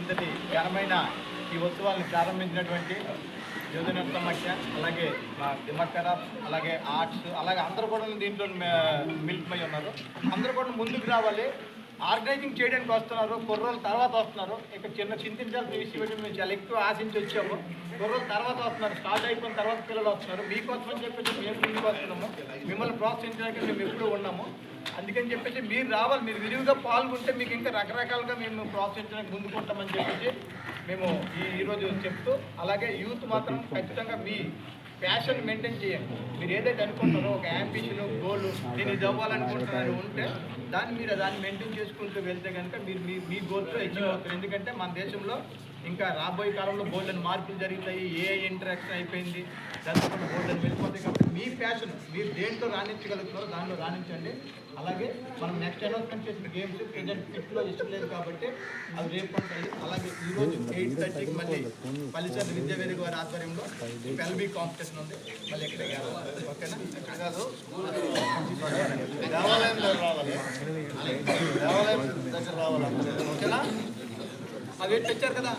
ఇంతటి ఘనమైన ఈ ఉత్సవాలను ప్రారంభించినటువంటి యువజన సమాఖ్య, అలాగే మా దిమ్మక్కర, అలాగే ఆర్ట్స్, అలాగే అందరూ కూడా దీంట్లో మిల్క్మై ఉన్నారు. అందరూ కూడా ముందుకు రావాలి. ఆర్గనైజింగ్ చేయడానికి వస్తున్నారు, కుర్రోళ్ళ తర్వాత వస్తున్నారు. ఇక్కడ చిన్న చింతించాల్సిన విషయం మేము చాలా ఎక్కువ ఆశించి వచ్చాము. కుర్రోళ్ళ తర్వాత వస్తున్నారు, స్టార్ట్ అయిపోయిన తర్వాత పిల్లలు వస్తున్నారు. మీకోసం అని చెప్పేసి మేము ముందుకు వస్తున్నాము. మిమ్మల్ని ప్రోత్సహించడానికి మేము ఎప్పుడూ ఉన్నాము. అందుకని చెప్పేసి మీరు రావాలి, మీరు విరివిగా పాల్గొంటే మీకు ఇంకా రకరకాలుగా మేము ప్రోత్సహించడానికి ముందుకుంటామని చెప్పేసి మేము ఈరోజు చెప్తూ, అలాగే యూత్ మాత్రం ఖచ్చితంగా మీ ప్యాషన్ మెయింటైన్ చేయండి. మీరు ఏదైతే అనుకుంటారో ఒక యాంబిషన్, గోల్, నేను ఇది అవ్వాలనుకుంటున్నాను ఉంటే దాన్ని మెయింటైన్ చేసుకుంటూ వెళ్తే కనుక మీరు మీ గోల్తో అచీవ్ అవుతారు. ఎందుకంటే మన దేశంలో ఇంకా రాబోయే కాలంలో బోల్డెన్ మార్పులు జరుగుతాయి, ఏఐ ఇంటరాక్షన్ అయిపోయింది, దాంతో బోల్డెన్ వెళ్ళిపోతాయి. కాబట్టి మీ ప్యాషన్ మీరు దేంట్లో రాణించగలుగుతారో దానిలో రాణించండి. అలాగే మనం నెక్స్ట్ అనౌన్స్మెంట్ చేసిన గేమ్స్ ప్రెజెంట్ కిట్లో ఇష్టం లేదు కాబట్టి అవి రేపు ఉంటాయి. అలాగే ఈరోజు 8:30కి మళ్ళీ పల్లిసర్ల విద్యావేదిక వారి ఆధ్వర్యంలో ఎల్బీ కాంపిటీషన్ ఉంది. మళ్ళీ ఎక్కడ ఓకేనా? ఎక్కడ కాదు, దేవాలయం రావాలి, దేవాలయం దగ్గర రావాలి. ఓకేనా? అవి తెచ్చారు కదా.